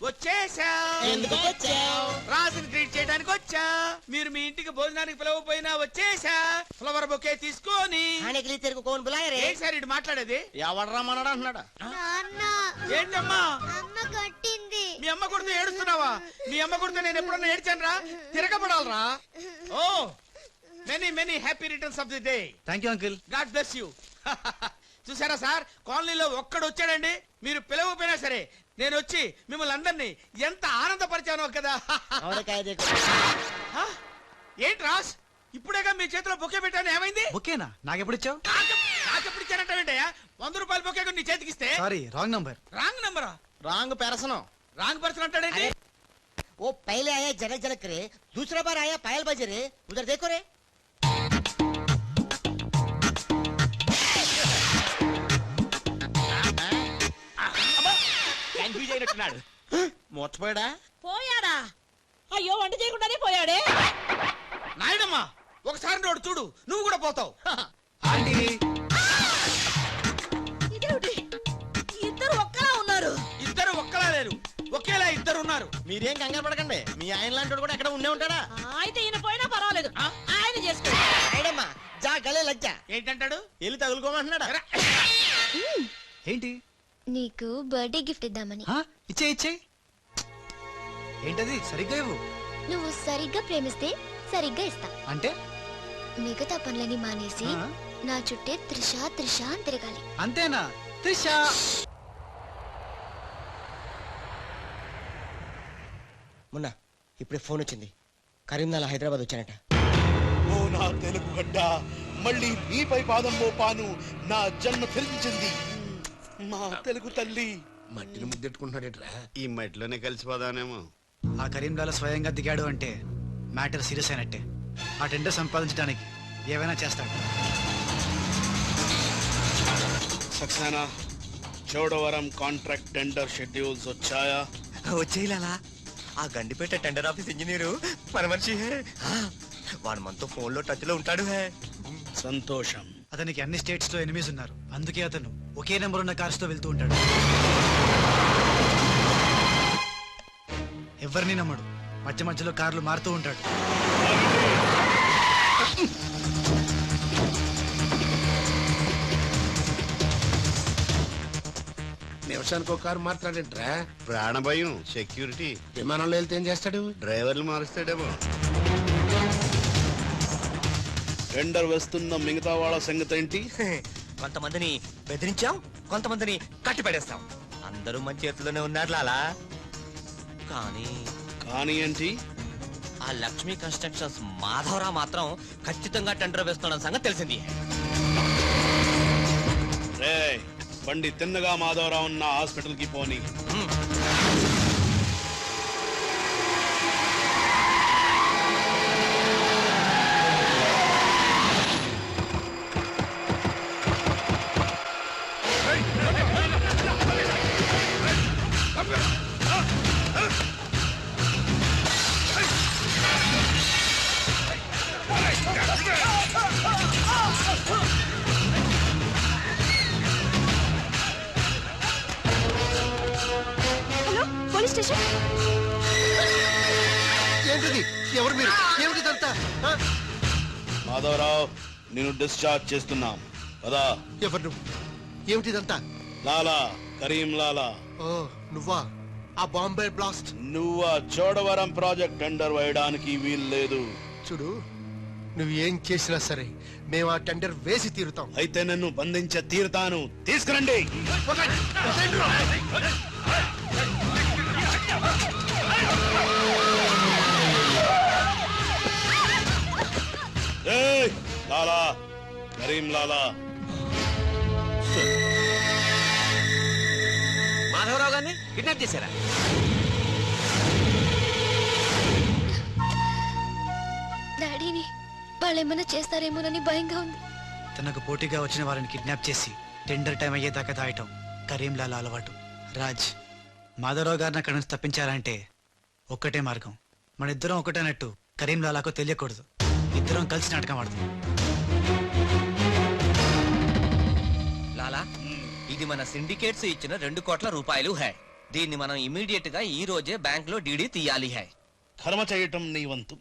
వచ్చేసా. ఎందుకు వచ్చావ్? రాజుని ట్రీట్ చేయడానికి వచ్చా. మీరు మీ ఇంటికి భోజనానికి పిలవపోయినా వచ్చేసా. ఫ్లవర్ బొకే తీసుకొని. ఏంటి సార్ ఇటు మాట్లాడేది? ఎవడు రమ్మన్నాడు అంటున్నాడా? ఏంటమ్మా అమ్మ కొట్టింది. మీ అమ్మ కొడుతూ ఏడుస్తున్నావా? మీ అమ్మ కొడుతూ నేను ఎప్పుడన్నా ఏడ్చాను రా? తిరగబడాలరా? Oh many many happy returns of the day. Thank you uncle. God bless you. చూసారా సార్, కాలనీలో ఒక్కడు వచ్చాడండి, మీరు పిలవపోయినా సరే నేను వచ్చి మిమ్మల్ని అందరినీ ఎంత ఆనందపరిచానో కదా. ఏంటి రాస్, ఇప్పుడేగా మీ చేతిలో బొకే పెట్టాను, ఏమైంది? బొకేనా? నాకెప్పుడు ఇచ్చావు? నాకెప్పుడు ఇచ్చానంటావేంటయ్యా? 100 రూపాయల బొకే నీ చేతికి ఇస్తే. Sorry, wrong number. రాంగ్ నంబరా? రాంగ్ పెరసనం. రాంగ్ పర్సన్ అంటాడేంటి? वो पहले आया जनक जनक रे, दूसरा बार आया पायल बजे रे, उधर देखो रे. కన్ఫ్యూజ్ అయినట్టున్నాడు. మోర్చిపోయాడా? పోయాడా? అయ్యో, వంట చేయకుండానే పోయాడే. నాయనమ్మా, ఒకసారి నోడు చూడు, నువ్వు కూడా పోతావు. ఇదేమిటి, ఇద్దరు ఒక్కలా ఉన్నారు? ఇద్దరు ఒక్కలా లేరు, ఒకేలా ఇద్దరు ఉన్నారు. మీరేం కంగారు పడకండి, మీ ఆయన లాంటి కూడా ఎక్కడ ఉండే ఉంటాడా? అయితే ఈయన పోయినా పర్వాలేదు, ఆయన చేసుకో. मैडम जा गले लग जा. ఏంటంటాడు? వెళ్ళి తగులుకోమంటున్నాడా? ఏంటి? నీకు బర్త్డే గిఫ్ట్ ఇద్దామని. ఇచ్చే ఇచ్చే. ఏంటది? సరిగ్గా ఇవ్వు. నువ్వు సరిగ్గా ప్రేమిస్తే సరిగ్గా ఇస్తా. అంటే మిగతా పనులని మానేసి నా చుట్టే త్రిష త్రిష అని తిరగాలి. అంతేనా? త్రిష. మొన్న ఇప్పుడే ఫోన్ వచ్చింది, కరీంనగర్ హైదరాబాద్ వచ్చానట. ఓ నా తెలుగు గడ్డ, మళ్ళీ నీపై పాదం మోపాను, నా జన్మ తెలిసింది మా తెలుగు తల్లి. మట్టిని ముద్దెట్టుకుంటున్నాడేట్రా? ఈ మట్టిలోనే కలిసిపోదానేమో. ఆ కరీంలాల స్వయంగా దిగాడు అంటే మ్యాటర్ సీరియస్ అయినట్టే. ఆ టెండర్ సంపాదించడానికి ఏవైనా చేస్తాడు. Saxena, Chodavaram contract tender schedules వచ్చాయా? వచ్చేయాలా? ఆ గండిపేట టెండర్ ఆఫీస్ ఇంజనీరు మన మనిషి. వాడు మనతో ఫోన్ లో టచ్ లో ఉంటాడు. సంతోషం. అతనికి అన్ని స్టేట్స్ లో ఎనిమిస్ ఉన్నారు, అందుకే అతను ఒకే నెంబర్ ఉన్న కార్స్ తో వెళ్తూ ఉంటాడు. ఎవరిని నమ్మడు, మధ్య మధ్యలో కార్లు మారుతూ ఉంటాడు. నిమిషానికి ఒక కారు మాట్లాడేట్రా? ప్రాణ భయం, సెక్యూరిటీ. విమానంలో వెళ్తే ఏం చేస్తాడు? డ్రైవర్లు మారుస్తాడేమో. టెండర్ వేస్తున్న మిగతా వాళ్ళ సంగతి ఏంటి? కొంతమందిని బెదిరించాం, కొంతమందిని కట్టి పడేస్తాం. అందరూ మన చేతిలోనే ఉన్నారు లాలా. కానీ ఏంటి? ఆ లక్ష్మీ కన్స్ట్రక్షన్స్ మాధవరావు మాత్రం ఖచ్చితంగా టెండర్ వేస్తున్న సంగతి తెలిసింది. రేయ్, బండి తిన్నగా మాధవరావు ఉన్న హాస్పిటల్ కి పోని. Hello, police station. ఏంటిది? ఎవరు మీరు? ఏమిటిదంతా? మాధవరావు, నేను డిశ్చార్జ్ చేస్తున్నాం కదా. ఎవరు నువ్వు? ఏమిటిదంతా? లాలా, కరీం లాలా. ఓ నువ్వా? ఆ బాంబే బ్లాస్ట్. నువ్వు ఆ చోడవరం ప్రాజెక్ట్ టెండర్ వేయడానికి వీల్లేదు. చూడు, నువ్వు ఏం చేసినా సరే మేము ఆ టెండర్ వేసి తీరుతాం. అయితే నన్ను బంధించే తీరుతాను. తీసుకురండి. లాలా, కరీం లాలా. మాధవరావు గారిని కిడ్నాప్ చేశారా? డాడీని వాళ్ళు ఏమైనా చేస్తారేమోనని భయంగా ఉంది. తనకు పోటీగా వచ్చిన వారిని కిడ్నాప్ చేసి టెండర్ టైం అయ్యేదాకా దాయటం కరీంలాల అలవాటు. రాజ్, మాధవరావు గారిని అక్కడి నుంచి తప్పించాలంటే ఒక్కటే మార్గం. మన ఇద్దరం ఒకటేనట్టు కరీంలాలకు తెలియకూడదు. ఇద్దరం కలిసి నాటకం ఆడతాం. లాలా, ఇది మన సిండికేట్స్ ఇచ్చిన 2 కోట్ల రూపాయలు. హై, దీన్ని మనం ఇమీడియట్ గా ఈ రోజే బ్యాంక్ లో డీడీ తీయాలి హై. కర్మ చేయటం నీ వంతు,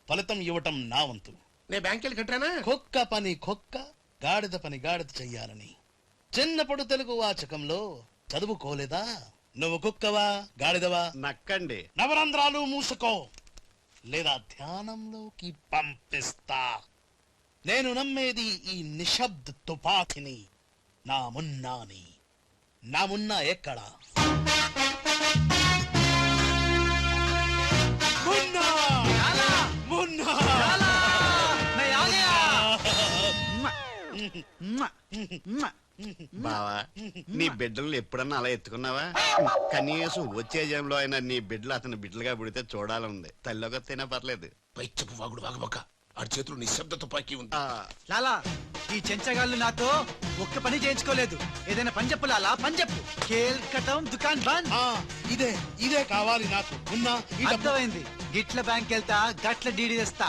ఫలితం ఇవ్వటం నా వంతు. నేను బ్యాంక్ వెళ్ళి కట్టానా? కుక్క పని కుక్క, గాడిద పని గాడిద చెయ్యాలని చిన్నప్పుడు తెలుగు వాచకంలో చదువుకోలేదా? నువ్వు కుక్కవా గాడిదవా? నక్కండి. నవరంధ్రాలు మూసుకో, లేదా ధ్యానంలోకి పంపిస్తా. నేను నమ్మేది ఈ నిశ్శబ్ద తుపాకిని, నా మున్నాని. నా మున్నా ఎక్కడా? మున్నా! మున్నా! బావా, నీ బిడ్డలు ఎప్పుడన్నా అలా ఎత్తుకున్నావా? కనీసం వచ్చే జంలో అయినా నీ బిడ్డలు అతని బిడ్డలుగా పుడితే చూడాలనుంది. తల్లిలోకి వస్తేనే పర్లేదు. పైచ్చపు వాగుడు వాగబక్క. ఆడి చేతులు నిశ్శబ్ద తుపాకీ ఉంది. లాలా, ఈ చెంచగాళ్ళు నాతో ఒక్క పని చేయించుకోలేదు. ఏదైనా పని చెప్పు లాలా, పని చెప్పు. కేల్ కటం దుకాన్ బంద్. ఇదే ఇదే కావాలి నాకు. మున్నా, ఈ డబ్బు అర్థమైంది. గిట్ల బ్యాంక్ వెళ్తా, గట్ల డీడీ తెస్తా.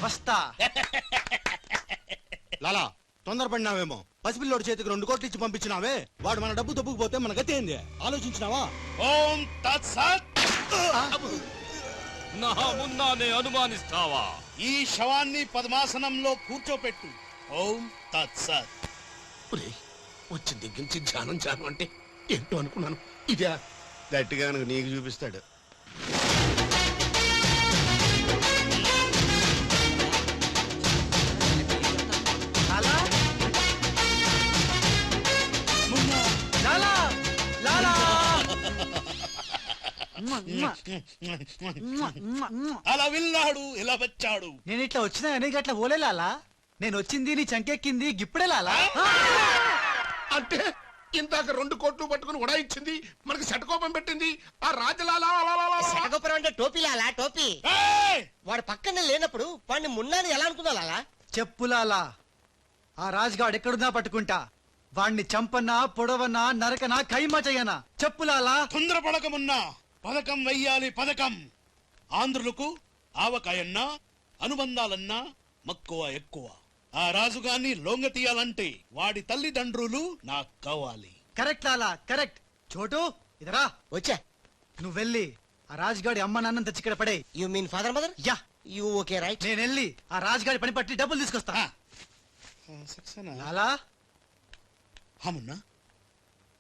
వస్తా. లాలా, తొందరపడినావేమో. పసిపిల్లోడి చేతికి 2 కోట్లు ఇచ్చి పంపించినావే, వాడు మన డబ్బు దొబ్బుకుపోతే మన గతి ఏంది? ఆలోచించినావా? ఓం తత్సత్. నా మున్నానే అనుమానిస్తావా? ఈ శవాన్ని పద్మాసనంలో కూర్చోపెట్టు. ఓం తత్సత్. వచ్చిన దగ్గర నుంచి ధ్యానం ధ్యానం అంటే ఏంటో అనుకున్నాను. ఇదే గట్టిగా నీకు చూపిస్తాడు. లాలా, లాలా, లాలా. అలా వెళ్ళాడు, ఇలా వచ్చాడు. నేను ఇట్లా వచ్చినా అని గట్ల ఓలే లాలా. నేను వచ్చింది నీ చంకెక్కింది గిప్పుడే లాలా. అంటే ఇందాక 2 కోట్లు పట్టుకుని ఉడాయించింది, మనకి శటకోపం పెట్టింది ఆ రాజలాలా. శటగోపురం అంటే టోపీ లాలా, టోపీ. ఏయ్! వాడు పక్కనే లేనప్పుడు వాడిని మున్నాని ఎలా అనుకున్నా లాలా? చెప్పు లాలా. ఆ రాజుగాడు ఎక్కడున్నా పట్టుకుంటా. వాణ్ణి చంపన్నా, పొడవన్నా, నరకనా, ఖైమా చెయ్యనా. చెప్పు లాలా. తొందరపడకమున్నా, పథకం వెయ్యాలి పథకం. ఆంధ్రులకు ఆవకాయన్నా, అనుబంధాలన్నా మక్కువ ఎక్కువ. ఆ రాజుగాన్ని లొంగ తీయాలంటే వాడి తల్లిదండ్రులు నాకు కావాలి. కరెక్ట్ లాలా, కరెక్ట్. చోటు ఇదరా. వచ్చా. నువ్వు వెళ్ళి ఆ రాజుగాడి అమ్మ నాన్న తెచ్చి ఇక్కడ పడే. You mean father mother? Yeah. You okay right. నేను వెళ్ళి ఆ రాజుగాడి పని పట్టి డబ్బులు తీసుకొస్తా. లాలా, మున్నా,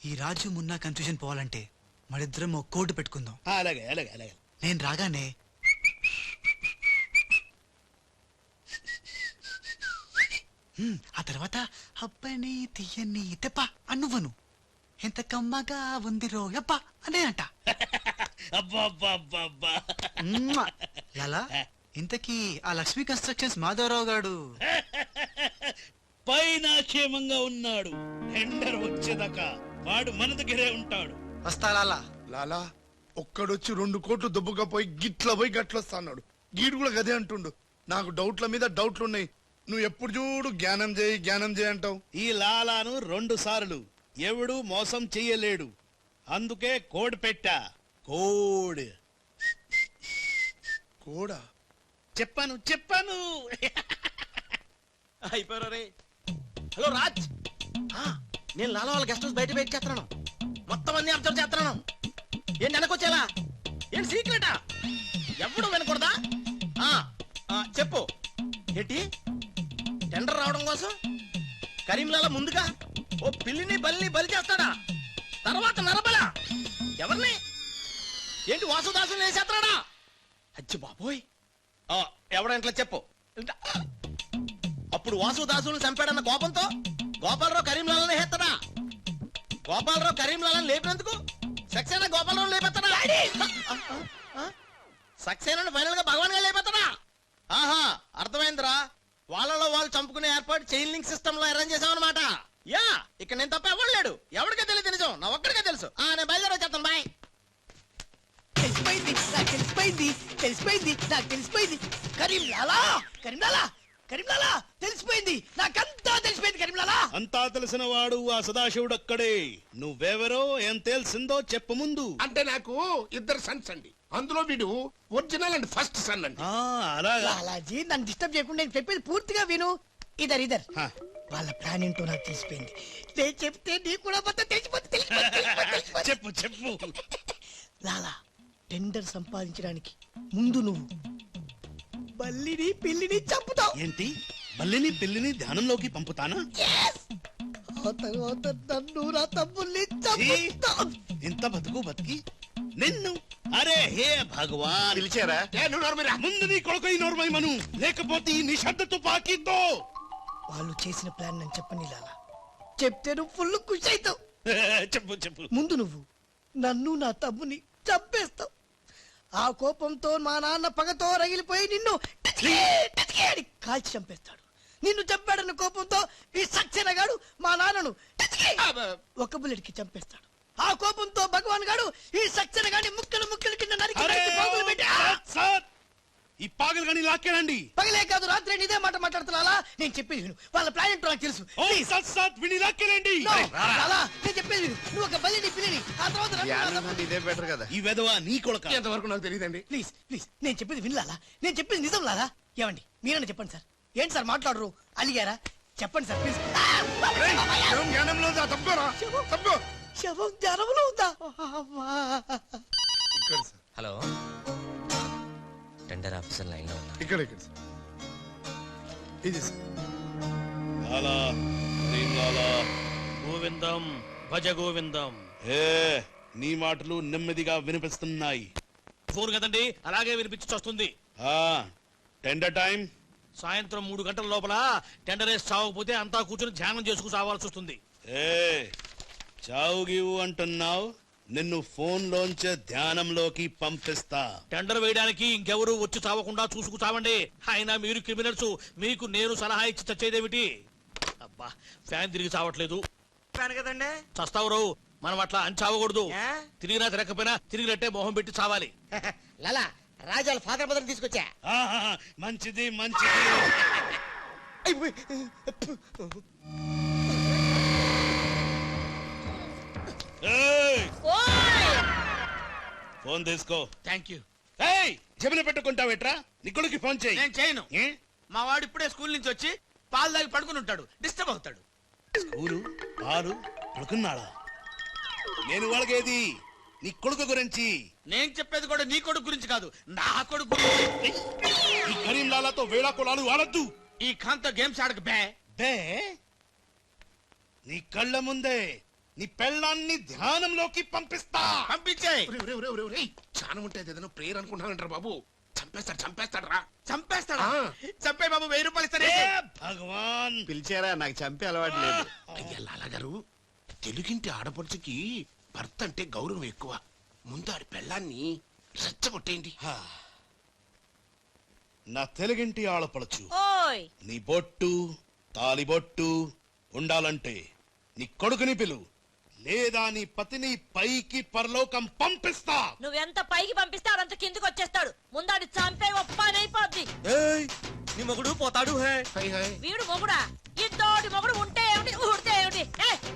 ఈ రాజు మున్నా కన్ఫ్యూజన్ పోవాలంటే మరిద్దరం ఒక కోడ్ పెట్టుకుందాం. అలాగే అలాగే అలాగే. నేను రాగానే ఆ తర్వాత అబ్బని తీయని తెప్ప అనువ్వను. ఎంత కమ్మగా ఉంది రోయప్ప అనే అంట. అబ్బా లాలా, ఇంతకీ ఆ లక్ష్మీ కన్స్ట్రక్షన్స్ మాధవరావు గాడు పైన క్షేమంగా ఉన్నాడు. టెండర్ వచ్చేదాకా వాడు మన దగ్గరే ఉంటాడు. వస్తా లాలా. లాలా ఒక్కడొచ్చి 2 కోట్లు దుబ్బుగా పోయి గిట్ల పోయి గట్లొస్తా అన్నాడు. గీడు కూడా గదే అంటుండు. నాకు డౌట్ల మీద డౌట్లు ఉన్నాయి. నువ్వు ఎప్పుడు చూడు జ్ఞానం చేయి అంటావు. ఈ లాలాను 2 సార్లు ఎవడు మోసం చెయ్యలేడు. అందుకే కోడ్ పెట్టా. కోడ్. కూడా చెప్పాను. అయిపోయారు రే. హలో రాజ్, నేను లాలా వాళ్ళ గెస్ట్ హౌస్ బయట వెయిట్ చేస్తున్నాను. మొత్తం అన్ని అబ్జర్వ్ చేస్తున్నాను. ఏంటి వెనకొచ్చేలా? ఏంటి సీక్రెటా? ఎప్పుడు వినకూడదా? చెప్పు. ఏంటి టెండర్ రావడం కోసం కరీంలాలా ముందుగా ఓ పిల్లిని బలి చేస్తాడా? తర్వాత నరబల ఎవరిని? ఏంటి వాసుదాసుని వేసేస్తాడా? అచ్చి బాబోయ్, ఎవడంట్లా చెప్పు. అప్పుడు వాసుదాసుని చంపాడన్న కోపంతో గోపాలరావు కరీంలాలని హేత్తడా? గోపాలరావు కరీంలాలని లేపినందుకు సక్సేనా గోపాలరావు లేపెత్తడా? సక్సేనాను ఫైనల్ గా భగవాన్ గా లేపెత్తడా? ఆహా, అర్థమైందిరా. వాళ్ళలో వాళ్ళు చంపుకునే ఏర్పాటు చైన్ లింక్ సిస్టమ్ లో అరేంజ్ చేసామన్నమాట. యా, ఇక్కడ నేను తప్ప ఎవరు లేడు. ఎవరికే తెలియదు నిజం, నా ఒక్కడికే తెలుసు. నేను బయలుదేరి వచ్చేస్తాను. బాయ్. తెలిసిపోయింది. కరీంలాలా తెలిసిపోయింది. నాకంతా తెలిసిపోయింది కరీంలాలా. అంతా తెలిసిన వాడు ఆ సదాశివుడు అక్కడే. నువ్వెవరో ఏం తెలిసిందో చెప్పు ముందు. అంటే నాకు 2 సన్స్ అండి. అందులో వీడు ఒరిజినల్ అండ్ ఫస్ట్ సన్ అండి. అలాగా. లాలాజీ, నన్ను డిస్టర్బ్ చేయకుండా నేను చెప్పేది పూర్తిగా విను. ఇదర్ వాళ్ళ ప్లాన్ ఏంటో నాకు తెలిసిపోయింది. నేను చెప్తే నీకు కూడా మొత్తం తెలిసిపోతుంది. చెప్పు చెప్పు. లాలా, టెండర్ సంపాదించడానికి ముందు నువ్వు బల్లిని పిల్లిని చంపుతావు. ఏంటి బల్లిని పిల్లిని ధ్యానంలోకి పంపుతానా? ఆ తర్వాత నన్ను నా తమ్ముల్ని చంపుతావు. ఇంత బతుకు బతికి నిన్ను అరే హే భగవాన్. పిలిచారా? ముందు నీ కొడుకు ఈ నోర్మై మను, లేకపోతే ఈ నిశ్శబ్ద తుపాకీతో. వాళ్ళు చేసిన ప్లాన్ నేను చెప్పని లాలా, చెప్తే నువ్వు ఫుల్ ఖుషి అవుతావు. చెప్పు చెప్పు. ముందు నువ్వు నన్ను నా తమ్ముని చంపేస్తావు. ఆ కోపంతో మా నాన్న పగతో రగిలిపోయి నిన్ను టచ్కి టచ్కి అని కాల్చి చంపేస్తాడు. నిన్ను చంపాడన్న కోపంతో ఈ సక్సేనగాడు మా నాన్నను టచ్కి ఒక బుల్లెట్ కి చంపేస్తాడు. ఆ కోపంతో భగవాన్ గాడు ఈ సక్సేనగాడి ముక్కలు ముక్కలు కింద నరికి అరే, నరికి పోగులు పెట్టి సార్, ఈ పాగలు కానీ లాక్కేనండి. పగలే కాదు రాత్రి ఇదే మాట మాట్లాడుతున్నా. నేను చెప్పేది విను, వాళ్ళ ప్లాన్ ఏంటో నాకు తెలుసు. ఓ సత్ సత్ విని లాక్కేనండి. No, లాలా, నేను చెప్పేది విను. నువ్వు ఒక బలిని పిల్లిని ఆ తర్వాత నన్ను నా ధ్యానం తమ్ముని- అంటే ఇదే బెటర్ కదా. ఈ వెధవ నీ కొడుక. ఎంతవరకు నాకు తెలియదండి. ప్లీజ్ ప్లీజ్ నేను చెప్పేది వినలాలా, నేను చెప్పేది నిజం లాలా. ఏమండి మీరన్నా చెప్పండి సార్. ఏంటి సార్ మాట్లాడరు? అలిగారా? చెప్పండి సార్ ప్లీజ్. జ్ఞానంలో తప్పుకోరా తప్పుకో. శవం జ్వరంలో ఉందా? అమ్మా. ఇక్కడ sir, hello, tender officer line లో ఉన్నా. ఇక్కడ ఇక్కడ సార్. ఇది సార్. లాలా, శ్రీం లాలా. గోవిందం భజ గోవిందం. ఏ నీ మాటలు నెమ్మదిగా వినిపిస్తున్నాయి. ఫోన్ కదండి, అలాగే వినిపించి వస్తుంది. ఆ టెండర్ టైం సాయంత్రం 3 గంటల లోపల టెండర్ వేసి చావకపోతే అంతా కూర్చొని ధ్యానం చేసుకు చావాల్సి వస్తుంది. ఏ చావు గీవు అంటున్నావు, నిన్ను ఫోన్ లోంచే ధ్యానంలోకి పంపిస్తా. టెండర్ వేయడానికి ఇంకెవరు వచ్చి చావకుండా చూసుకు చావండి. అయినా మీరు క్రిమినల్స్, మీకు నేను సలహా ఇచ్చి చచ్చేదేమిటి? అబ్బా, ఫ్యాన్ తిరిగి చావట్లేదు. కదండి. చస్తావు రావు, మనం అట్లా అని చావకూడదు. తిరిగినా తిరగకపోయినా తిరిగినట్టే మొహం పెట్టి చావాలి. లాలా, రాజాల ఫాదర్ మదర్ తీసుకొచ్చా. ఆహా, మంచిది మంచిది. ఏయ్, ఫోన్ తీసుకో. Thank you. ఏయ్, జబిన పెట్టుకుంటావేట్రా? నీ కొడుకు ఫోన్ చేయి. నేను చేయను. ఏ? మా వాడు ఇప్పుడే స్కూల్ నుంచి వచ్చి పాలు తాగి పడుకుని ఉంటాడు, డిస్టర్బ్ అవుతాడు. స్కూలు పాలు పడుకున్నాడా? నేను వాళ్ళకేది నీ కొడుకు గురించి. నేను చెప్పేది కూడా నీ కొడుకు గురించి కాదు, నా కొడుకు గురించి. ఈ కరీం లాలాతో వేళా కొలాలు ఆడద్దు. ఈ ఖాన్తో గేమ్స్ ఆడక బే. బే, నీ కళ్ళ ముందే నీ పెళ్ళాన్ని ధ్యానంలోకి పంపిస్తా. పంపించే. చాలా ఉంటుంది ఏదైనా ప్రేయర్ అనుకుంటానంటారు బాబు. చంపేస్తాడు రా. చంపేస్తాడా? చంపే బాబు, 1000 రూపాయలు ఇస్తానే. ఏ భగవాన్. పిలిచారా? నాకు చంపే అలవాటు లేదు. అయ్యా లాలా గారు, తెలుగింటి ఆడపడుచుకి భర్త అంటే గౌరవం ఎక్కువ. ముందు ఆడి పెళ్ళాన్ని రెచ్చగొట్టేయండి. నా తెలుగింటి ఆడపడచ్చు ఓయ్ నీ బొట్టు తాలిబొట్టు ఉండాలంటే నీ కొడుకుని పిలు, లేదా నీ పతిని పైకి పరలోకం పంపిస్తా. నువ్వెంత పైకి పంపిస్తే ఆడంత కిందికి వచ్చేస్తాడు. ముందాడి చంపే ఒప్పనైపోద్ది. ఏయ్, నీ మొగుడు పోతాడు. హే హై హై. వీడు మొగుడా? ఇద్దోటి మొగుడు ఉంటే ఏమిటి, ఊడితే ఏమిటి?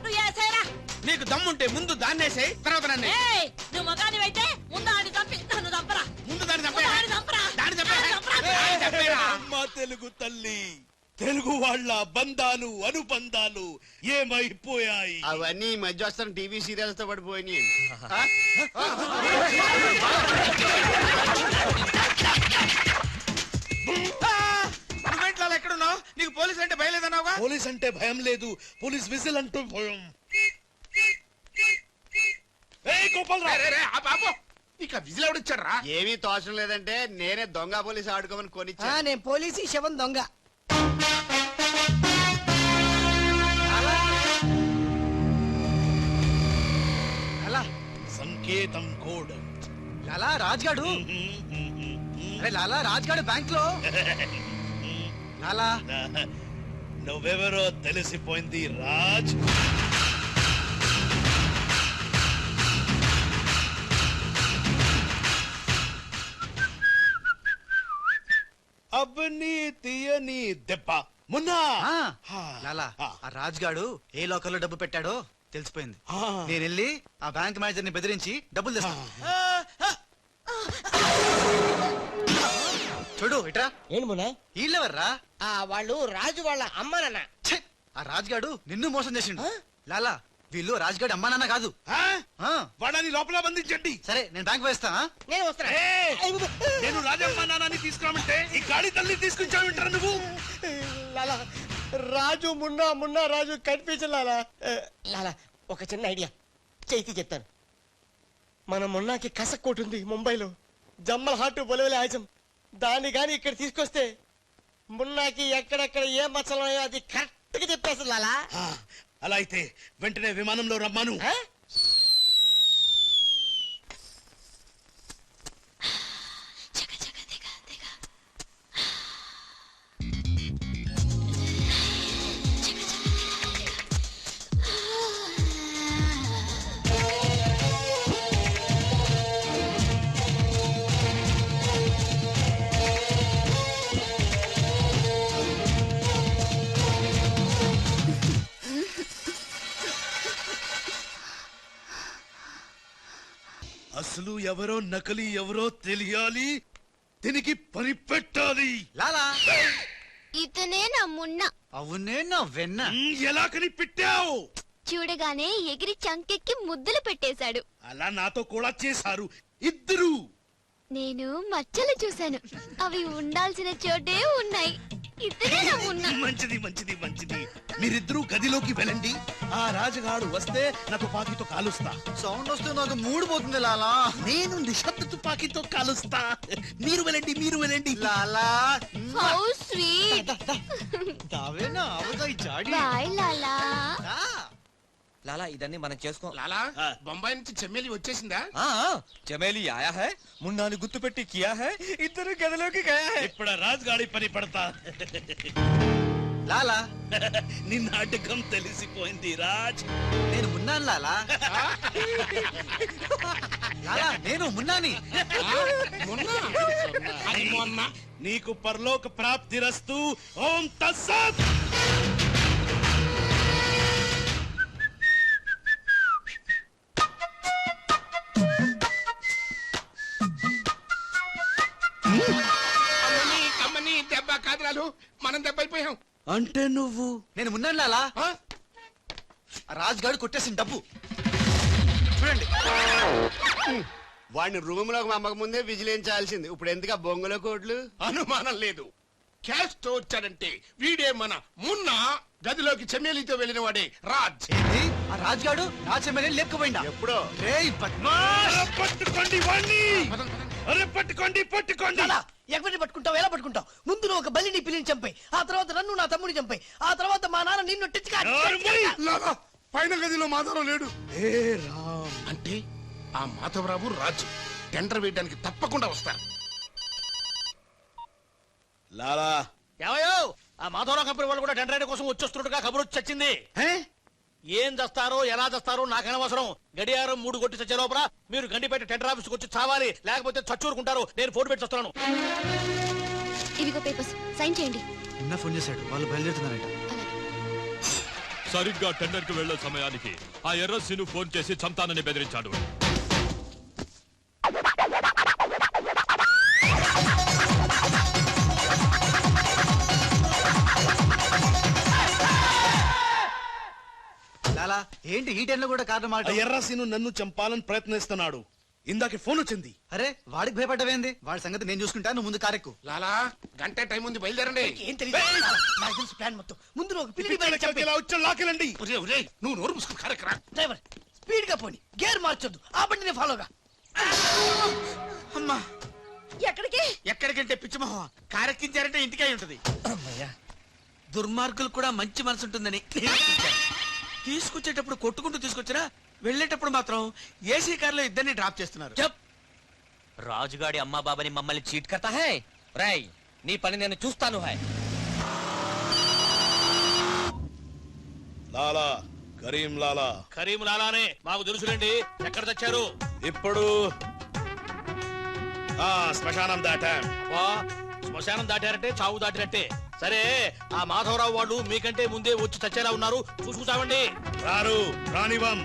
నువ్వు ఏసేరా. నీకు దమ్ముంటే ముందు దాన్నేసేయ్, తర్వాత నన్ను. ఏయ్, నువ్వు మగానివైతే ముందు ఆడి చంపి నన్ను చంపరా. ముందు దాన్ని చంపే. ముందు ఆడిని చంపరా. దాన్ని చంపే. ఆడిని చంపరా. దాన్ని చంపేరా. అమ్మ తెలుగు తల్లి, తెలుగు వాళ్ళ బంధాలు అనుబంధాలు ఏమైపోయాయి? అవన్నీ ఈ మధ్య వస్తున్న టీవీ సీరియల్స్ తో పడిపోయినాయి. నువ్వేంట్లో అలా ఎక్కడున్నావు? నీకు పోలీసులు అంటే భయలేదన్నావుగా? పోలీస్ అంటే భయం లేదు, పోలీస్ విజిల్ అంటూ భయం. ఏయ్ గోపాలరావు, ఇక విజిల్ ఎవడిచ్చాడు రా? ఏమీ తోచడం లేదంటే నేనే దొంగ పోలీసు ఆడుకోమని కొనిచ్చా. నేను పోలీసు, ఈ శవం దొంగ. లాలా సంకేతం కోడ్. లాలా రాజ్గాడు. అరే లాలా, రాజ్గాడు బ్యాంక్ లో. లాలా నువ్వెవరో తెలిసిపోయింది రాజ్. అబ్బని తీయని దెబ్బ మున్నా. లాలా, ఆ రాజ్గాడు ఏ లోకల్లో డబ్బు పెట్టాడో తెలిసిపోయింది. ఆ. నేను వెళ్ళి ఆ బ్యాంక్ మేనేజర్ ని బెదిరించి డబ్బులు తెస్తాను. చూడు ఇట్రా. ఏంటి మున్నా? వీళ్ళెవర్రా? వాళ్ళు రాజు వాళ్ళ అమ్మ నాన్న. ఛే, ఆ రాజ్గాడు నిన్ను మోసం చేసిండు. లాలా వీళ్ళు రాజ్గాడు అమ్మా నాన్న కాదు. ఆ, వాడని లోపల బంధించండి. సరే నేను బ్యాంక్ వేస్తా. నేను వస్తున్నా. నేను రాజమ్మ నాన్నని తీసుకురామంటే ఈ గాడి తల్లి తీసుకొచ్చామంటారా నువ్వు? లాలా రాజు మున్నా రాజు కనిపించు లాలా. లాలా ఒక చిన్న ఐడియా చేతి చెప్తాను. మన మున్నాకి కసక్కోటు ఉంది ముంబైలో, జమ్మల హాటు బొలవలే ఆజం. దాన్ని గాని ఇక్కడ తీసుకొస్తే మున్నాకి ఎక్కడెక్కడ ఏ మచ్చలు ఉన్నాయో అది కరెక్ట్ గా చెప్పేస్తుంది లాలా. అలా అయితే వెంటనే విమానంలో రమ్మాను. అసలు ఎవరో నకలి ఎవరో తెలియాలి, దీనికి పని పెట్టాలి. లాలా ఇతనే నా మున్న. అవునే నా వెన్న. ఎలా కనిపెట్టావు? చూడగానే ఎగిరి చంకెక్కి ముద్దులు పెట్టేశాడు. అలా నాతో కూడా చేశారు ఇద్దరు. నేను మచ్చలు చూశాను, అవి ఉండాల్సిన చోటే ఉన్నాయి. ఇతనే నా మున్న. మంచిది మంచిది మంచిది. మీరిద్దరూ గదిలోకి వెళ్ళండి. ఆ రాజుగాడు వస్తే నా తుపాకీతో కాలుస్తా. సౌండ్ వస్తే నాకు మూడు పోతుంది లాలా. నేను నిశ్శబ్ద తుపాకీతో కాలుస్తా. మీరు వెళ్ళండి. లాలా హౌ స్వీట్. దావేనా అవతాయి జాడి. బాయ్ లాలా. లాలా ఇదన్నీ మనం చేసుకో. లాలా బొంబాయి నుంచి చెమ్మేలి వచ్చేసిందా? చమేలి ఆయా హై, మున్నాని గుర్తు పెట్టి కియా హై, ఇద్దరు గదిలోకి గయా హై. ఇప్పుడు రాజుగాడి పని పడతా. లాలా నీ నాటకం తెలిసిపోయింది రాజ్. నేను మున్నాను లాలా. లాలా నేను మున్నాని. నీకు పరలోక ప్రాప్తిరస్తు. ఓం తస్సత్. అమ్మని దెబ్బ కాదురాలు, మనం దెబ్బ అయిపోయాం. అంటే నువ్వు? నేను మున్నాను లాలా. రాజ్గాడు కొట్టేసిన డబ్బు చూడండి. వాడిని రూమ్ లోకి అమ్మక ముందే విజిలించాల్సింది. ఇప్పుడు ఎందుకు ఆ బొంగుల కోట్లు? అనుమానం లేదు, క్యాష్ వచ్చాడంటే వీడే మన మున్న. గదిలోకి చెమ్మేలితో వెళ్ళిన వాడే రాజ్. ఏంటి? ఆ రాజ్గాడు నా చెమ్మెల్ని లేకపోయిందా? ఎప్పుడో. రేయ్ బద్మాష్. పట్టుకోండి వాణ్ణి. అరే పట్టుకోండి. ఎక్కడిని పట్టుకుంటావు, ఎలా పట్టుకుంటావు? ముందు నువ్వు ఒక బలిని పిల్లిని చంపాయి, ఆ తర్వాత నన్ను నా తమ్ముని చంపాయి, ఆ తర్వాత మా నాన్న నిన్ను లాలా పైన గదిలో మాధవరావు లేడు. అంటే ఆ మాధవరావు రాజు టెండర్ వేయడానికి తప్పకుండా వస్తారు. లాలా ఏమయ్యో, ఆ మాధవరావు కంపెనీ వాళ్ళు కూడా టెండర్ వేయడం కోసం వచ్చేస్తున్నట్టుగా కబురు వచ్చి చచ్చింది. ఏం చేస్తారో ఎలా చేస్తారో నాకు అనవసరం. గడియారం 3 కొట్టి చచ్చే లోపల మీరు గండిపేట టెండర్ ఆఫీస్కి వచ్చి చావాలి, లేకపోతే చచ్చూరుకుంటారు. నేను ఫోన్ పెట్టి వస్తున్నాను. ఇవిగో పేపర్స్, సైన్ చేయండి. నిన్న ఫోన్ చేశాడు, వాళ్ళు బయలుదేరుతున్నారట. సరిగ్గా టెండర్ కి వెళ్లే సమయానికి ఆ ఎర్రస్సీను ఫోన్ చేసి చంతానని బెదిరించాడు. లాలా ఏంటి ఈ టైంలో కూడా కారణం మాట? ఎర్రసీను నన్ను చంపాలని ప్రయత్నిస్తున్నాడు. ఇందాక ఫోన్ వచ్చింది. అరే వాడికి భయపడ్డవేంది? వాడి సంగతి నేను చూసుకుంటా, నువ్వు ముందు కారెక్కు. లాలా గంట టైం ఉంది, బయలుదేరండి. ఏం తెలియదు, నాకు తెలుసు ప్లాన్ మొత్తం. ముందు నువ్వు ఒక పిల్లిని చంపాయి. ఇలా వచ్చి లాకెళ్ళండి. నువ్వు నోరు ముసుకుని కారెక్కరా. డ్రైవర్ స్పీడ్ గా పోని, గేర్ మార్చొద్దు, ఆ బండిని ఫాలోగా. అమ్మా ఎక్కడికి? ఎక్కడికంటే పిచ్చిమోహం, కారెక్కించారంటే ఇంటికై ఉంటది. దుర్మార్గులు కూడా మంచి మనసు ఉంటుందని నేను ఆశించాను. తీసుకొచ్చేటప్పుడు కొట్టుకుంటూ తీసుకొచ్చినా వెళ్ళేటప్పుడు మాత్రం ఏసీ కార్లో ఇద్దరిని డ్రాప్ చేస్తున్నారు. రాజుగాడి అమ్మా బాబాని మమ్మల్ని చీట్ కర్తా హై. రై నీ పని నేను చూస్తాను. హై లాలా కరీం లాలా. కరీం లాలానే మాకు తెలుసులేండి. ఎక్కడ తెచ్చారు? ఇప్పుడు శ్మశానం దాటాం. శ్మశానం దాటారంటే చావు దాటినట్టే. సరే, ఆ మాధవరావు వాళ్ళు మీకంటే ముందే వచ్చి చచ్చేలా ఉన్నారు, చూసుకుంటామండి. రానివం.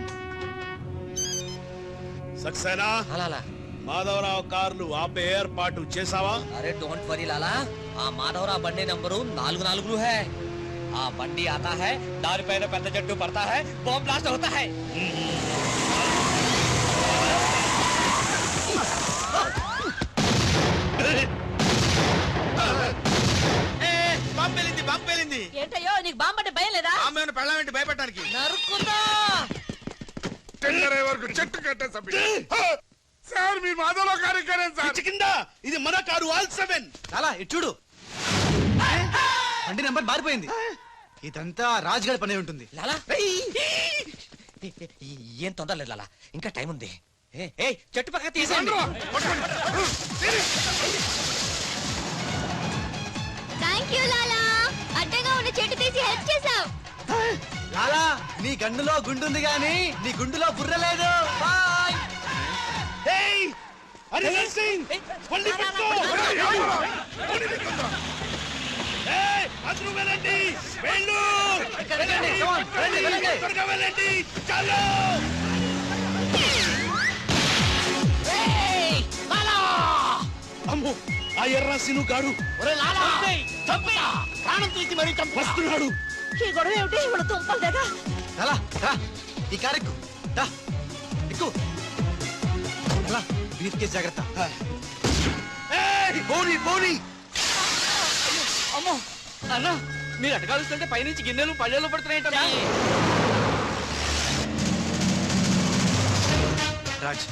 సక్సేనా లాలా మాధవరావు కార్లు ఆపే ఏర్పాటు చేసావా? అరే డోంట్ వరీ లాలా, ఆ మాధవరావు బండి నంబరు 44 హై. ఆ బండి ఆతా హై, దానిపైన పెద్ద జట్టు పడతా హై, బాంబ్ బ్లాస్ట్ అవుతా హై. బాంబు పేలింది. ఏంటయ్యో నీకు బాంబు అంటే భయం లేదా? ఆమె పెళ్ళామేంటి భయపెట్టడానికి? నరుకుతా. టెండర్ అయ్యే వరకు చెట్టు కట్టేసా సార్. మీ మాధవలో కార్యక్రమం సార్. కింద ఇది మన కారు ఆల్ 7. లాలా ఇటు చూడు, బండి నెంబర్ మారిపోయింది. ఇదంతా రాజుగారి పని ఉంటుంది. లాలా ఏం తొందర లేదు లాలా, ఇంకా టైం ఉంది. చెట్టు పక్క తీసేయండి. థ్యాంక్ యూ లాలా, అడ్డగా ఉన్న చెట్టు తీసి హెల్ప్ చేసావు. లాలా నీ గన్నులో గుండుంది గాని నీ గుండులో బుర్ర లేదు. బాయ్. అరే నర్సింగ్ బండి పట్టుకో. అందరూ వెళ్ళండి, వెళ్ళు త్వరగా వెళ్ళండి. చాలు అమ్మో, ఆ ఎర్రాసిను గాడు ప్రాణం తీసి మరీ వస్తున్నాడు. ఈ గొడవ ఏమిటి? ఇవాళ తుంపలు దగ్గర లాలా రా, ఈ కారు ఎక్కు. దా, ఎక్కు. లాలా, బ్రీఫ్ కేస్ జాగ్రత్త. పోనీ పోనీ. అమ్మో అన్న, మీరు అటకాలుస్తుంటే పైనుంచి గిన్నెలు పళ్ళెలు పడుతున్నాయంట. రాజ్,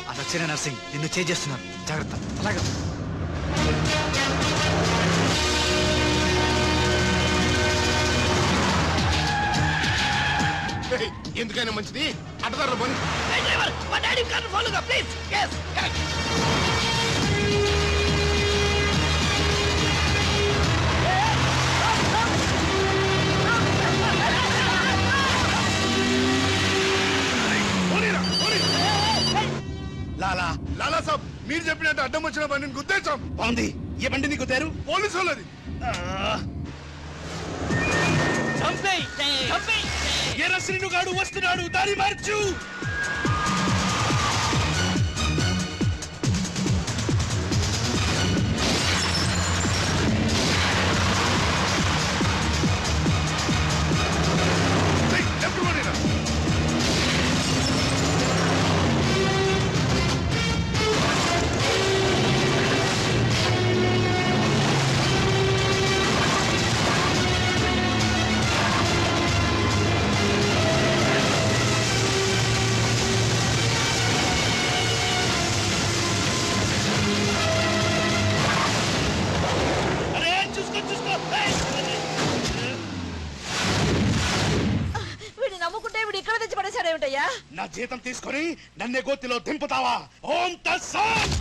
ఆ సక్సేనా నర్సింగ్ నిన్ను చేస్తున్నాను, జాగ్రత్త. అలాగే ఎందుకైనా మంచిది అడ్డదారులు పని. లాలా లాలా సాబ్, మీరు చెప్పినట్టు అడ్డం వచ్చిన బండిని గుద్దేశాం. బాగుంది. ఏ బండి నీకు తేరు? పోలీసు వాళ్ళది. ఎర్రసిను గాడు వస్తున్నాడు, దారి మార్చు. ఏమిటయ్యా? నా జీతం తీసుకొని నన్నే గోతిలో దింపుతావా? ఓం తస్సాత్.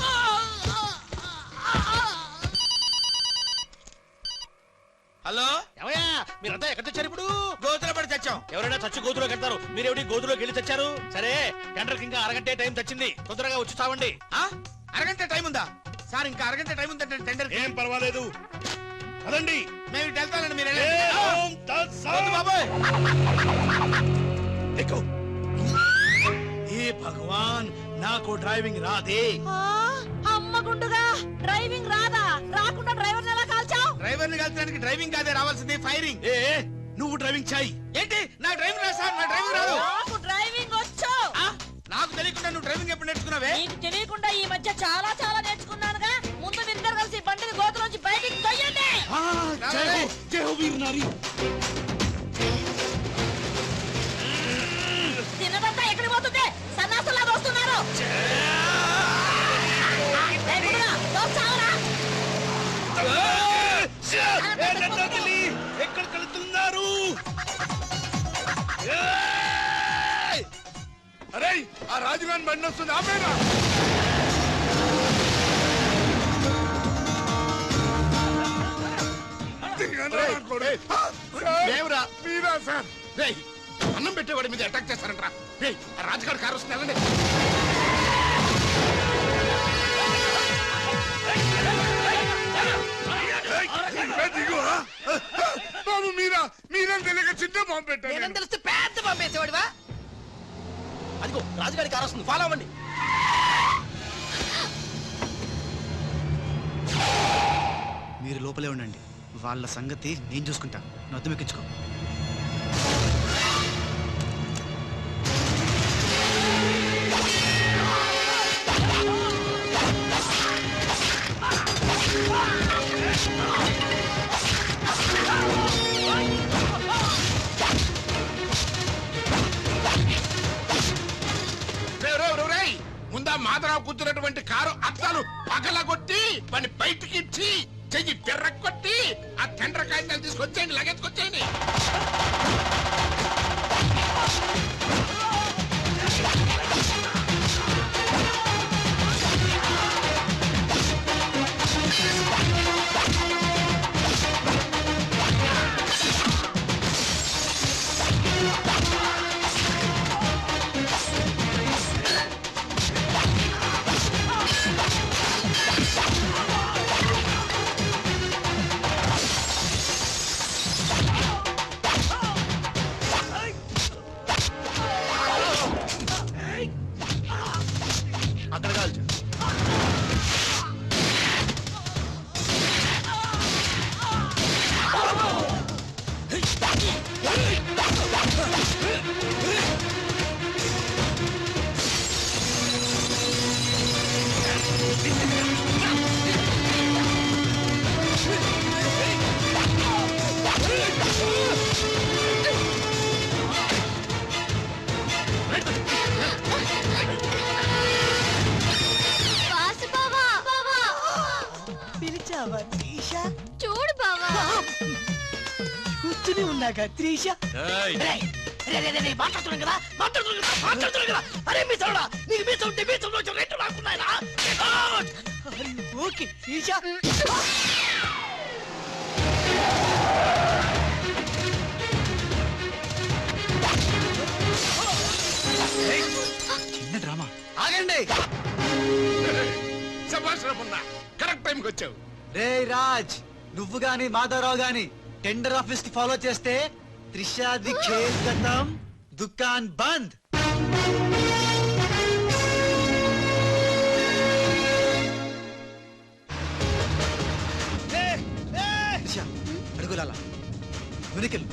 హలో, ఏమయ్యా మీరంతా ఎక్కడ తెచ్చారు? ఇప్పుడు గోతులో పడి తెచ్చాం. ఎవరైనా చచ్చి గోతులో కడతారు, మీరేమిటి గోతులోకి వెళ్ళి తెచ్చారు? సరే, టెండర్కి ఇంకా అరగంటే టైం తెచ్చింది, తొందరగా వచ్చి చావండి. అరగంట టైం ఉందా సార్? ఇంకా అరగంట టైం ఉందంటే టెండర్. ఏం పర్వాలేదు, అదండి మేము ఇటు వెళ్తానండి, మీరు ఓం తస్సాత్. బాబాయ్ देखो, ఏ భగవాన్, నాకు డ్రైవింగ్ రాదే. అమ్మ గుండుగా, డ్రైవింగ్ రాదా? రాకుండా డ్రైవర్ ఎలా కాల్చావు? డ్రైవర్ ని కాల్చడానికి డ్రైవింగ్ కాదే రావాల్సింది, ఫైరింగ్. నువ్వు డ్రైవింగ్ చేయి. ఏంటి? నా డ్రైవింగ్ రాదు సార్, నా డ్రైవింగ్ రాదు. నాకు డ్రైవింగ్ వచ్చు. నాకు తెలియకుండా నువ్వు డ్రైవింగ్ ఎప్పుడు నేర్చుకున్నావే? నీకు తెలియకుండా ఈ మధ్య చాలా చాలా నేర్చుకున్నానుగా. ముందు మీరిద్దరు కలిసి బండిని గోతులోంచి బయటికి తొయ్యండి. జై హో వీర్ నారి. తినదంతా ఎక్కడికి పోతుంది? సన్నాసులాగా వస్తున్నారు. ఎక్కడ కలుతున్నారు? అరే, ఆ రాజుగాని బండి వస్తుంది, ఆపేరా. మీరా సార్? అన్నం పెట్టేవాడి మీద అటాక్ చేస్తారంటరా. రాజుగారి కారు వస్తుంది, వెళ్ళండి. బాబు మీరా? మీరేం తెలియక చిన్న బాంబు పెట్టారు. నేనేం తెలిస్తే పెద్ద బాంబు వేసేవాడివా? అదిగో రాజుగారి కారు వస్తుంది, ఫాలో అవ్వండి. మీరు లోపలే ఉండండి, వాళ్ళ సంగతి నేను చూసుకుంటా, నొద్దు మెక్కించుకో. ముందా మాధరావు కూర్చున్నటువంటి కారు అద్దాలు పగలగొట్టి వాడిని బయటికి ఇచ్చి చెయ్యి పెర్రకొట్టి ఆ టెండర్ కాగితాలు తీసుకొచ్చేయండి, లగెత్తుకొచ్చేయండి. అక్కడ కాల్చు. పిలిచావా త్రీషా? చూడు బావా, కూర్చుని ఉన్నాగా త్రీషా. మాట్లాడుతున్నాం కదా. అరే మీ సౌడా, నీకు మీ సౌండ్ మీ సౌండ్ రెండు రాకున్నాయనా? ఓకే త్రీషా. చిన్న డ్రామా. ఆగండి. కరెక్ట్ టైంకి వచ్చావు. రే రాజ్, నువ్వు గాని మాధవరావు గాని టెండర్ ఆఫీస్ కి ఫాలో చేస్తే త్రిషాది ఖేల్ ఖతం, దుకాన్ బంద్. త్రిషా అడుగులాలా వెనుకెళ్ళు.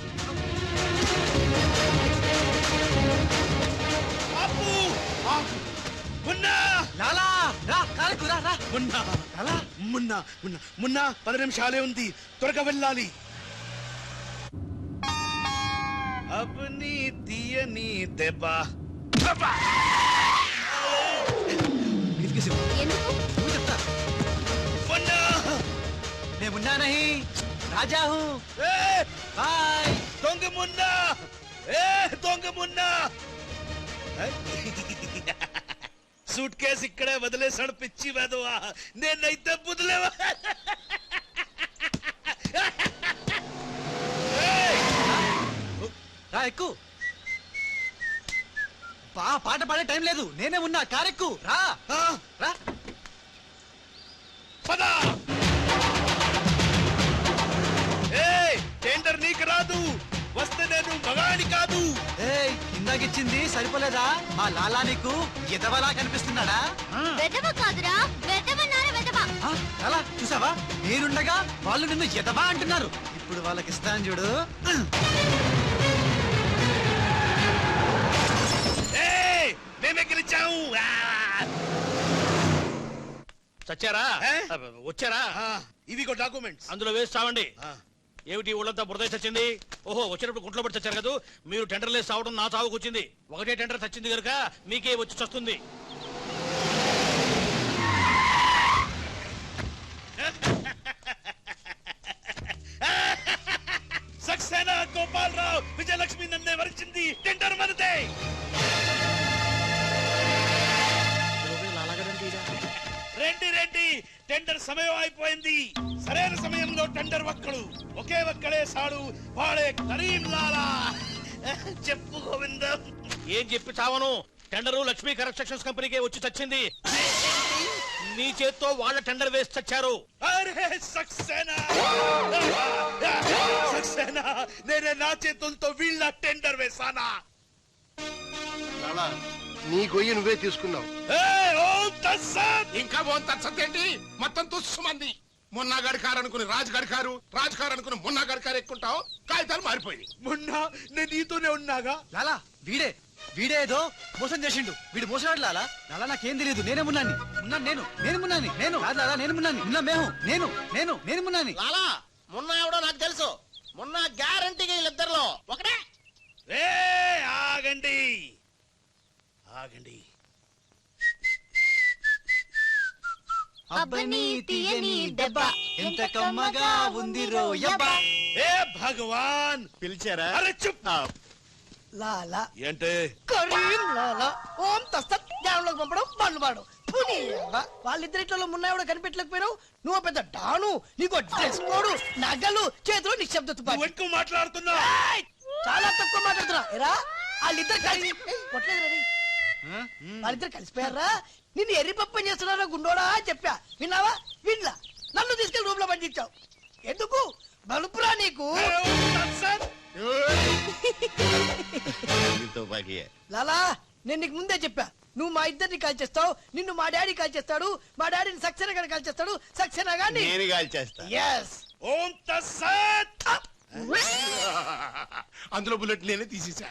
లాలా రా, కారకు రా, రా. మున్నా లాలా, మున్నా మున్నా మున్నా 10 నిమిషాలే ఉంది, త్వరగా వెళ్ళాలి. అబ్ని తీయని దెబ్బ. బ్రీఫ్ కేసు ఇవ్వు. ఎందుకు? నువ్వు చెప్తా. మున్నా मैं मुन्ना नहीं, राजा हूँ. बाय. దొంగ మున్నా, దొంగ మున్నా. సూట్ కేసు ఇక్కడే వదిలేసాడు పిచ్చి వెదవా. నేనైతే బుదిలేవా. రా ఎక్కు. పాట పాడే టైం లేదు, నేనే ఉన్నా, కారెక్కు రా. రా. పదా. టెండర్ నీకు రాదు, వస్తే నేను మగాడి కాదు. ఇందాకిచ్చింది సరిపోలేదా? మా లాలా నీకు ఎదవలా కనిపిస్తున్నాడా? వెదవ కాదురా, వెదవన్నారా వెదవ. లాలా చూసావా, నేనుండగా వాళ్ళు నిన్ను ఎదవా అంటున్నారు. ఇప్పుడు వాళ్ళకి ఇస్తాను చూడు. మేమే గెలిచాము. చచ్చారా? వచ్చారా? ఇవిగో డాక్యుమెంట్స్. అందులో వేసి చావండి. ఏమిటి ఊళ్ళంతా బురద చచ్చింది? ఓహో, వచ్చినప్పుడు గుంట్లో పడి చచ్చారు కదా. మీరు టెండర్ లేసి చావడం నా చావుకు వచ్చింది. ఒకటే టెండర్ చచ్చింది కనుక మీకే వచ్చి చస్తుంది. సక్సేనా, గోపాలరావు, విజయలక్ష్మి నన్నే వరించింది. టెండర్ మనదే. రండి రండి, టెండర్ సమయం అయిపోయింది. సరైన సమయంలో టెండర్ ఒక్కడు, ఒకే ఒక్కడే సాడు, వాడే కరీం లాలా. చెప్పు గోవిందం. ఏం చెప్పి చావను? టెండరు లక్ష్మీ కన్స్ట్రక్షన్స్ కంపెనీకే వచ్చి చచ్చింది. మీ చేత్తో వాళ్ళ టెండర్ వేసి చచ్చారు. అరే సక్సేనా, సక్సేనా, నేనే నా చేతులతో వీళ్ళ టెండర్ వేసానా? నీ గొయ్యి నువ్వే తీసుకున్నావు. ఇంకా ఓన్ తత్సత్ ఏంటి? మొత్తం తుస్సుమంది. మొన్నగాడి కారు అనుకుని రాజుగాడి కారు, రాజు కారు అనుకుని మొన్నగాడి కారు ఎక్కుంటావు. కాగితాలు మారిపోయింది. మొన్న నేను నీతోనే ఉన్నాగా. లాలా వీడే ఏదో మోసం చేసిండు. వీడు మోసగాడు లాలా. లాలా నాకేం తెలియదు. నేనే మున్నాని. నేను మున్నాని. నేను కాదు లాలా, నేను మున్నాని. మున్నా మేము నేను మున్నాని. లాలా మొన్న ఎవడో నాకు తెలుసు. మొన్న గ్యారంటీగా వీళ్ళిద్దరిలో ఒకటే. ఏ ఆగండి ఆగండి. అబ్బని తీయని దెబ్బ ఎంత కమ్మగా ఉంది రోయబ్బ. ఏ భగవాన్ పిలిచారా? అరే చుప్. లాలా ఏంటే కరీం లాలా ఓం తస్తత్ జ్ఞానంలోకి పంపడం బండ్లు పాడు వాళ్ళిద్దరిట్లో మున్నాయి కూడా కనిపెట్టలేకపోయినావు. నువ్వు పెద్ద డాను. నీకు డ్రెస్ కోడు, నగలు, చేతిలో నిశ్శబ్ద తుపాకీ. నువ్వు ఎక్కువ మాట్లాడుతున్నా. ఏయ్! చాలా తక్కువ మాట్లాడుతున్నా. ఎరా వాళ్ళిద్దరు కలిసి కొట్టలేదు రవి. వాళ్ళిద్దరు కలిసిపోయారా? నిన్ను ఎర్రిపప్పని చేస్తున్నారా గుండోడా అని చెప్పా. విన్నావా? వినలా. నన్ను తీసుకెళ్లి రూమ్ లో పండించావు. ఎందుకు? బలుపురా నీకు. లాలా నేను నీకు ముందే చెప్పా. నువ్వు మా ఇద్దరిని కాల్ చేస్తావు. నిన్ను మా డాడీ కాల్ చేస్తాడు. మా డాడీని సక్సేనా గారిని కాల్ చేస్తాడు. సక్సేనా గారిని నేను కాల్ చేస్తా. yes. ఓం తస్సత్. అందులో బుల్లెట్ నేనే తీసేసా.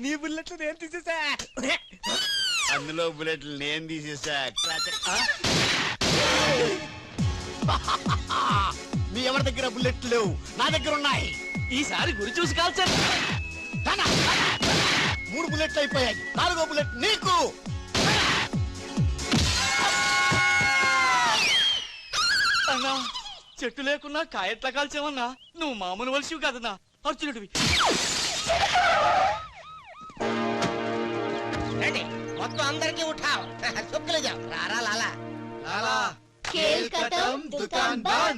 నీ బుల్లెట్లు నేను తీసేసా. అందులో బుల్లెట్లు నేను తీసేసా. మీ ఎవరి దగ్గర బుల్లెట్లు లేవు, నా దగ్గర ఉన్నాయి. ఈసారి గురి చూసి కాల్చారు. 3 బుల్లెట్లు అయిపోయాయి. 4వ బుల్లెట్ నీకు. అన్నా చెట్టు లేకున్నా కాయట్లా కాల్చావన్నా. నువ్వు మామూలు వలసివి కదన్నా, అర్జునుడివి. మొత్తం అందరికీ ఉఠావు. రారా లాలా. खेल खत्म दुकान बंद.